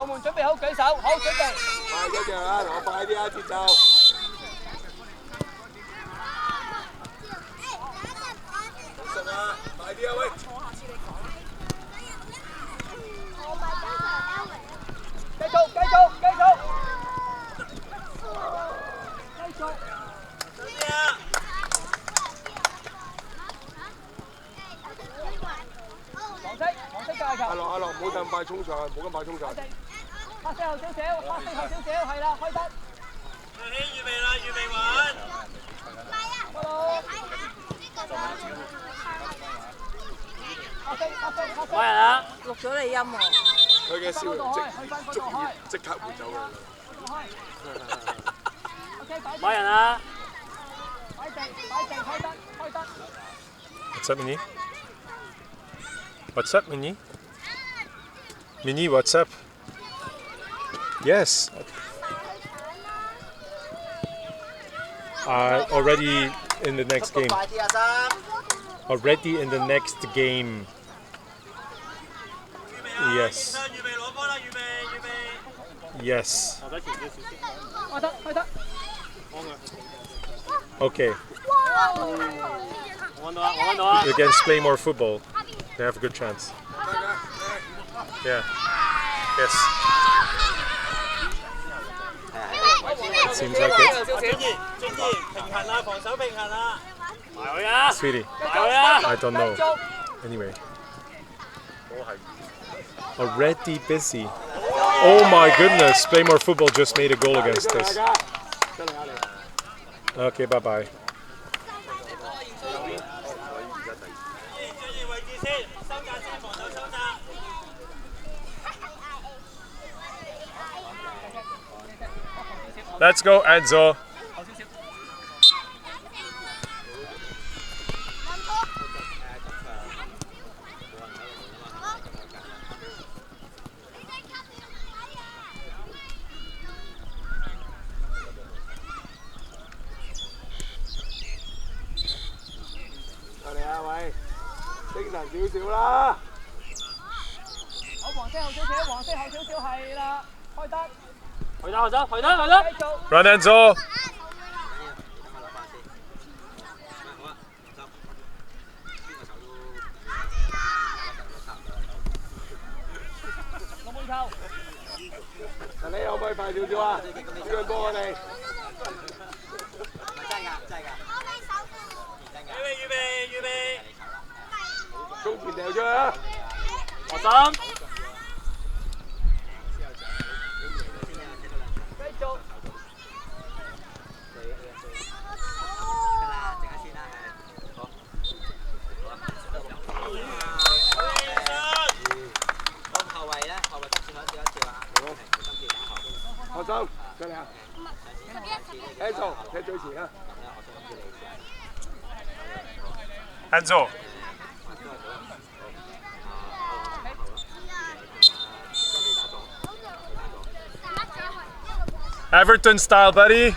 們準備好舉手，好準備。快一隻啊！同我快啲啊，節奏。信啊！快啲啊喂！繼續，繼續，繼續。繼續。黃色界球。阿樂，唔好咁快衝上，唔好咁快衝上。拍四後少少，拍四後少少，係啦，開得。預備啦，預備玩。喂啊！錄咗你音喎。佢嘅笑容即刻會走㗎啦。買人啊！擺地，開得，開得。What's up, Mini? What's up, Mini? Mini, what's up? Yes. Already in the next game. Already in the next game. Yes. Yes. Okay. Against play more football. They have a good chance. Yeah. Yes. It seems like it. Sweetie, I don't know. Anyway. Already busy. Oh my goodness, Play More Football just made a goal against us. Okay, bye-bye. Let's go, Enzo. Run, Enzo. Enzo. Everton style, buddy.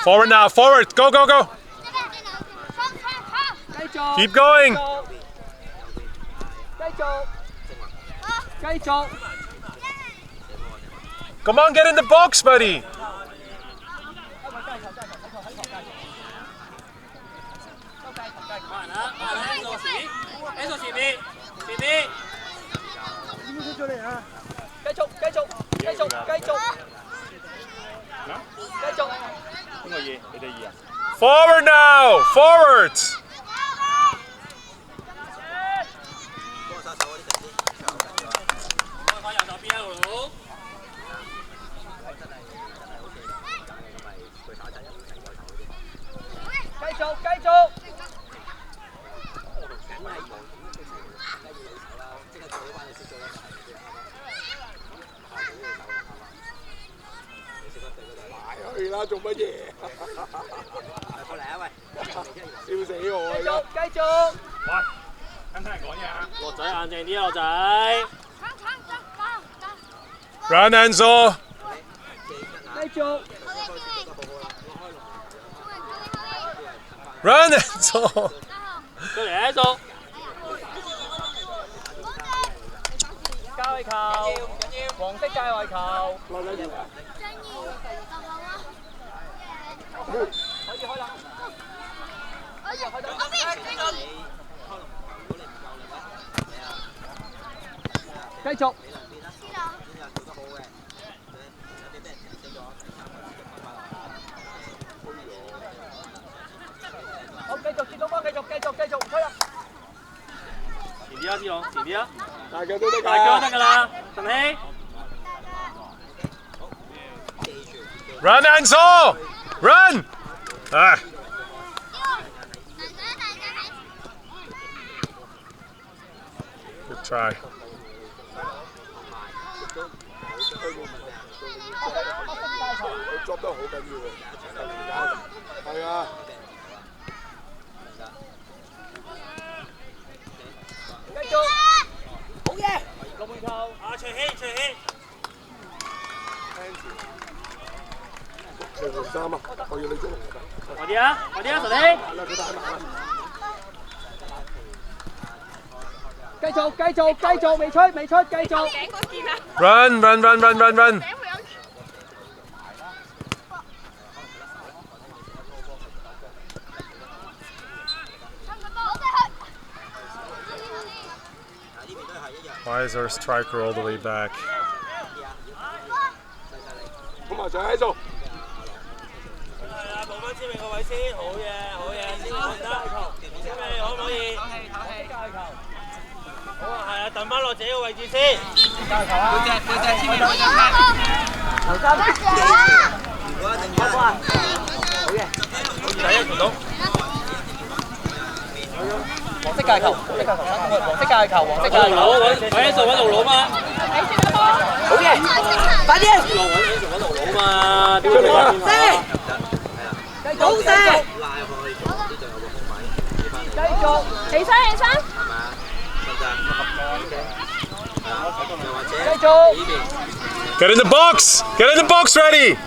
Forward now, forward. Go, go, go. Keep going. Come on, get in the box, buddy. Forward now, forward. Run, Enzo. Run Enzo! 出嚟喺度。界外球，黃色界外球，可以開啦。繼續。好，繼續接到波，繼續，推啦！前啲啊，志龍，前啲啊，大腳都得㗎，大腳得㗎啦，陳希。Run Enzo! Run! Ah. Good try. 佢捉得好緊要喎，係啊。繼續，好嘢！龍門球，啊，徐希。你換衫啊！我要你捉。快啲啊，陳希。繼續，未出，繼續。 Run! Why is our striker all the way back? 好埋上喺度。係啊，報翻簽名個位先，好嘢，先得。簽名可唔可以？好啊，係啊，揼翻落自己個位置先。加球啊！對隻簽名頭三。好嘢！第一傳到。黃色界球，黃色界球。揾做路佬嘛。好嘢！快啲！揾路佬嘛，點解你好射！繼續，起身！繼續 Get in the box! Get in the box ready!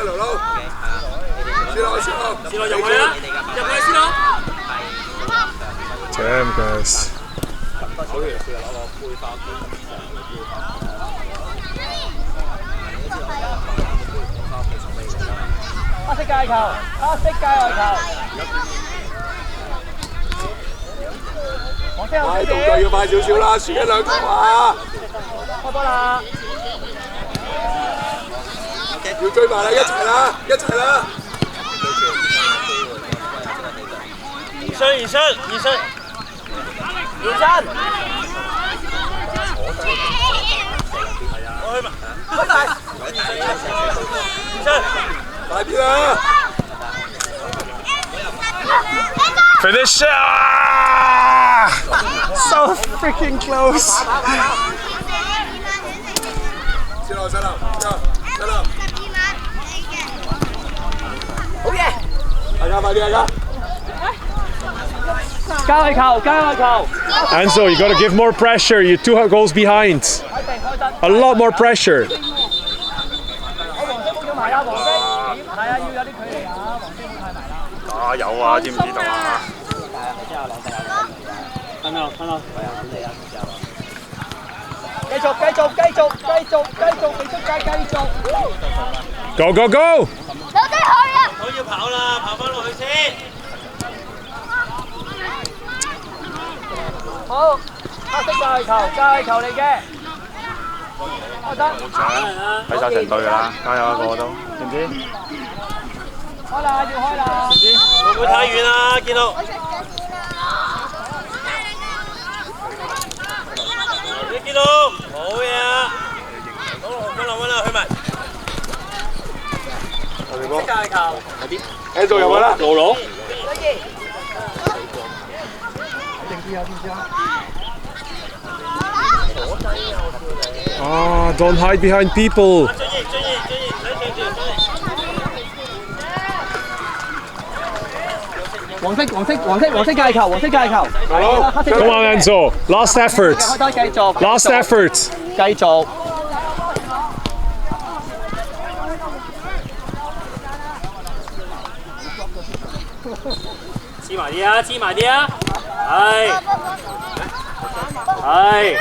劉lau，C 朗入去啦，C 朗。Damn, guys. 黑色界球，黑色界外球。快動作要快少少啦，輸一兩球啊！開波啦！要追埋啦，一齊啦！移身。我去嘛。移身。快啲啦！ Finish! Ah! So freaking close! 先落，好嘢！大家快啲，大家！界外球。 Enzo, you gotta give more pressure. You're 2 goals behind. A lot more pressure. 黃色封咗埋啦，黃色。係啊，要有啲距離啊，黃色封太埋啦。啊有啊，知唔知道啊？睇到。繼續，未出界，繼續。Go go go！ 我要跑啦，跑翻落去先。好，黑色界外球嚟嘅。得。睇晒成隊㗎啦，加油啊個個都，知唔知？開啦，要開啦。會唔會太遠啊？見到。你見到，好嘢啊！好啦，揾啦，去埋。黑色界外球。喺度入去啦！路佬。Ah, don't hide behind people. 黃色界球。 Come on, Enzo. Last effort. 開單繼續。 Last effort. 繼續。黐埋啲啊！黐埋啲啊！係係。